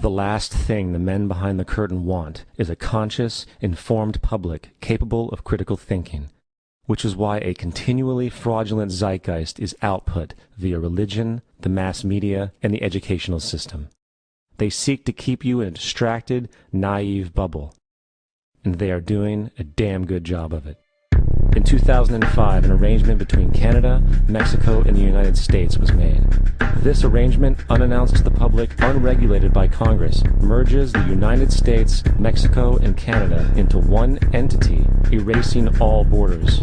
The last thing the men behind the curtain want is a conscious, informed public capable of critical thinking, which is why a continually fraudulent zeitgeist is output via religion, the mass media, and the educational system. They seek to keep you in a distracted, naive bubble, and they are doing a damn good job of it. In 2005, an arrangement between Canada, Mexico, and the United States was made. This arrangement, unannounced to the public, unregulated by Congress, merges the United States, Mexico, and Canada into one entity, erasing all borders.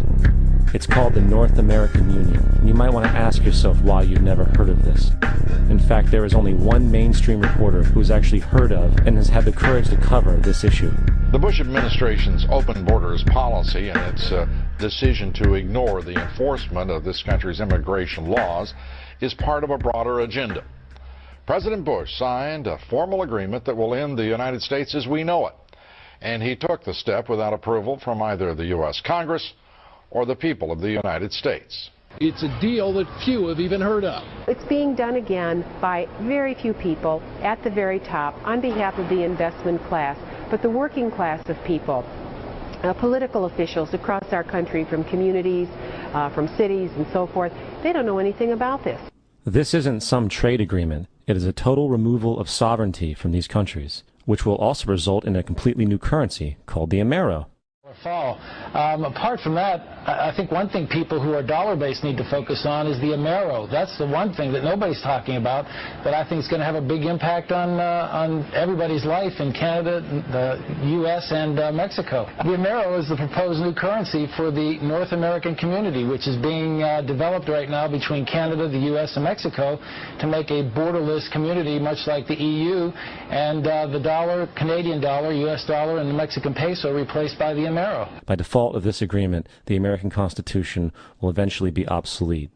It's called the North American Union, and you might want to ask yourself why you've never heard of this. In fact, there is only one mainstream reporter who has actually heard of and has had the courage to cover this issue. The Bush administration's open borders policy and its decision to ignore the enforcement of this country's immigration laws is part of a broader agenda. President Bush signed a formal agreement that will end the United States as we know it, and he took the step without approval from either the U.S. Congress or the people of the United States. It's a deal that few have even heard of. It's being done again by very few people at the very top on behalf of the investment class, but the working class of people, political officials across our country, from communities, from cities and so forth, they don't know anything about this. This isn't some trade agreement. It is a total removal of sovereignty from these countries, which will also result in a completely new currency called the Amero. Fall. Apart from that, I think one thing people who are dollar-based need to focus on is the Amero. That's the one thing that nobody's talking about that I think is going to have a big impact on everybody's life in Canada, the U.S., and Mexico. The Amero is the proposed new currency for the North American community, which is being developed right now between Canada, the U.S., and Mexico to make a borderless community, much like the EU, and the dollar, Canadian dollar, U.S. dollar, and the Mexican peso replaced by the Amero. By default of this agreement, the American Constitution will eventually be obsolete.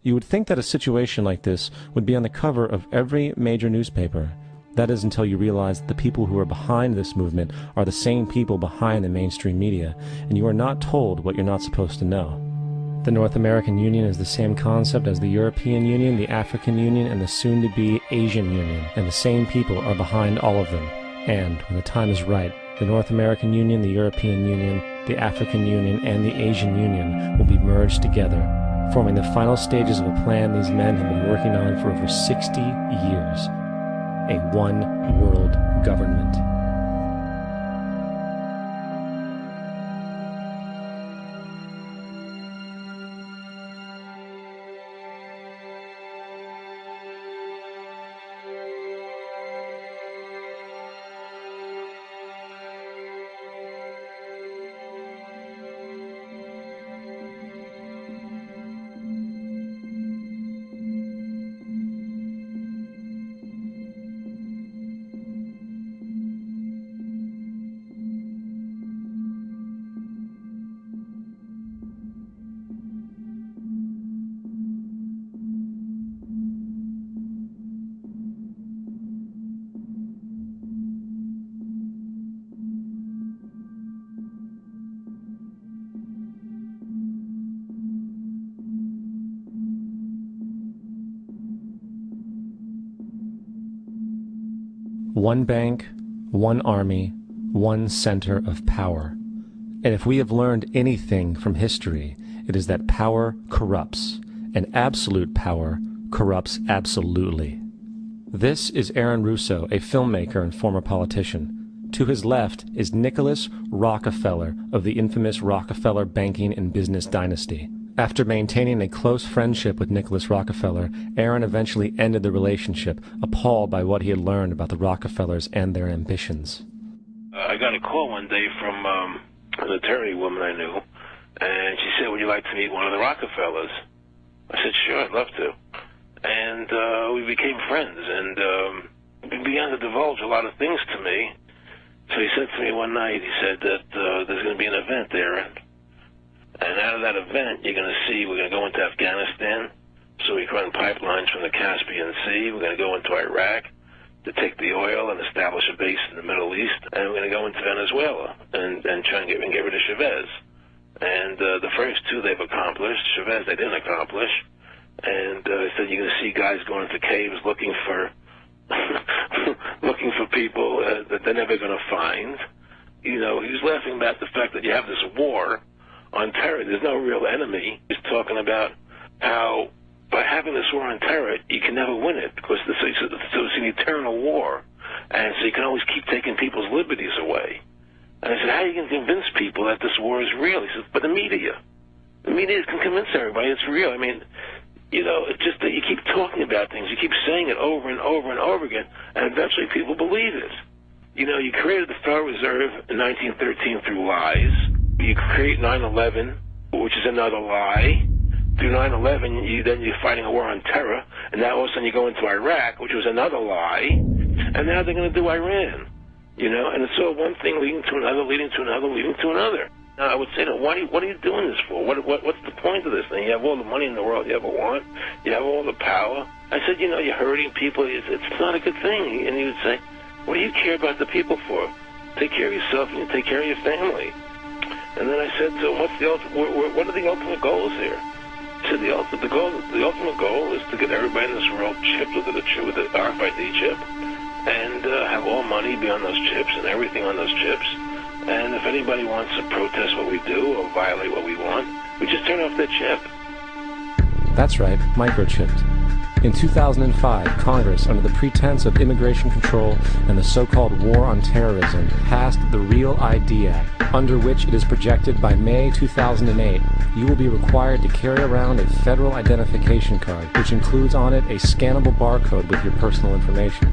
You would think that a situation like this would be on the cover of every major newspaper. That is until you realize that the people who are behind this movement are the same people behind the mainstream media, and you are not told what you're not supposed to know. The North American Union is the same concept as the European Union, the African Union, and the soon-to-be Asian Union, and the same people are behind all of them. And, when the time is right, the North American Union, the European Union, the African Union, and the Asian Union will be merged together, forming the final stages of a plan these men have been working on for over 60 years. A one-world government. One bank, one army, one center of power. And if we have learned anything from history, it is that power corrupts, and absolute power corrupts absolutely. This is Aaron Russo, a filmmaker and former politician. To his left is Nicholas Rockefeller of the infamous Rockefeller banking and business dynasty. After maintaining a close friendship with Nicholas Rockefeller, Aaron eventually ended the relationship, appalled by what he had learned about the Rockefellers and their ambitions. I got a call one day from an attorney woman I knew, and she said, "Would you like to meet one of the Rockefellers?" I said, "Sure, I'd love to." And we became friends, and he began to divulge a lot of things to me. So he said to me one night, he said that there's going to be an event there. And out of that event, you're going to see we're going to go into Afghanistan, so we can run pipelines from the Caspian Sea. We're going to go into Iraq to take the oil and establish a base in the Middle East. And we're going to go into Venezuela and try and get rid of Chavez. And the first two they've accomplished. Chavez they didn't accomplish. And he said you're going to see guys going into caves looking for never going to find. You know, he was laughing about the fact that you have this war on terror. There's no real enemy. He's talking about how by having this war on terror, you can never win it because it's an eternal war. And so you can always keep taking people's liberties away. And I said, how are you going to convince people that this war is real? He says, but the media can convince everybody it's real. I mean, you know, it's just that you keep talking about things. You keep saying it over and over and over again, and eventually people believe it. You know, you created the Federal Reserve in 1913 through lies. You create 9/11, which is another lie. Through 9/11, you're fighting a war on terror, and now all of a sudden you go into Iraq, which was another lie, and now they're going to do Iran. You know, and it's all one thing leading to another, leading to another, leading to another. Now, I would say, what are you doing this for? What's the point of this thing? You have all the money in the world you ever want. You have all the power. I said, you know, you're hurting people. It's not a good thing. And he would say, what do you care about the people for? Take care of yourself and you take care of your family. And then I said to him, what are the ultimate goals here? He said, the ultimate goal is to get everybody in this world chipped with the RFID chip and have all money be on those chips and everything on those chips. And if anybody wants to protest what we do or violate what we want, we just turn off their chip. That's right, microchipped. In 2005, Congress, under the pretense of immigration control and the so-called War on Terrorism, passed the REAL ID Act, under which it is projected by May 2008, you will be required to carry around a federal identification card, which includes on it a scannable barcode with your personal information.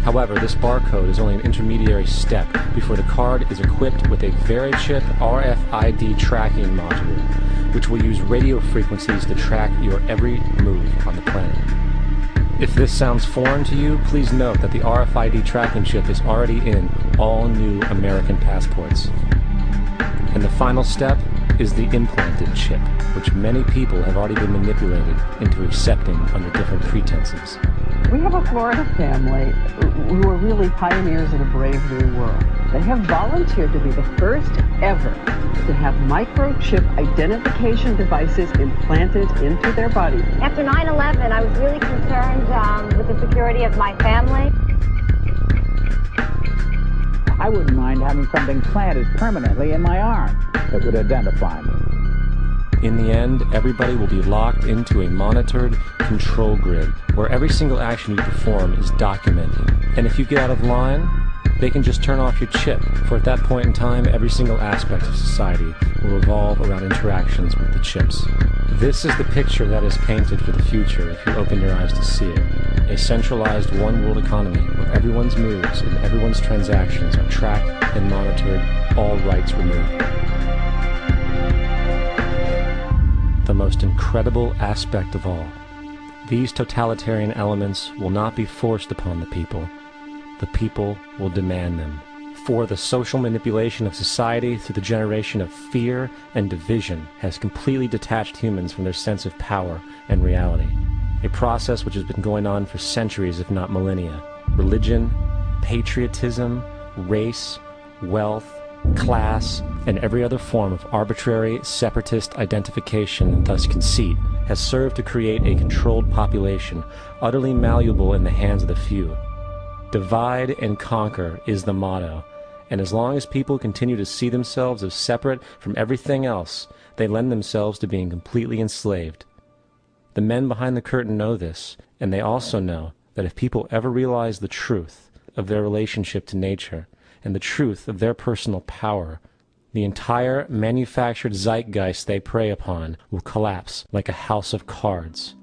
However, this barcode is only an intermediary step before the card is equipped with a VeriChip RFID tracking module, which will use radio frequencies to track your every move on the planet. If this sounds foreign to you, please note that the RFID tracking chip is already in all new American passports. And the final step is the implanted chip, which many people have already been manipulated into accepting under different pretenses. We have a Florida family who are really pioneers in a brave new world. They have volunteered to be the first ever to have microchip identification devices implanted into their body. After 9/11, I was really concerned with the security of my family. I wouldn't mind having something planted permanently in my arm that would identify me. In the end, everybody will be locked into a monitored control grid where every single action you perform is documented. And if you get out of line, they can just turn off your chip, for at that point in time, every single aspect of society will revolve around interactions with the chips. This is the picture that is painted for the future if you open your eyes to see it. A centralized one-world economy where everyone's moves and everyone's transactions are tracked and monitored, all rights removed. The most incredible aspect of all. These totalitarian elements will not be forced upon the people. The people will demand them. For the social manipulation of society through the generation of fear and division has completely detached humans from their sense of power and reality. A process which has been going on for centuries, if not millennia. Religion, patriotism, race, wealth, class, and every other form of arbitrary, separatist identification and thus conceit has served to create a controlled population, utterly malleable in the hands of the few. Divide and conquer is the motto, and as long as people continue to see themselves as separate from everything else, they lend themselves to being completely enslaved. The men behind the curtain know this, and they also know that if people ever realize the truth of their relationship to nature, and the truth of their personal power, the entire manufactured zeitgeist they prey upon will collapse like a house of cards.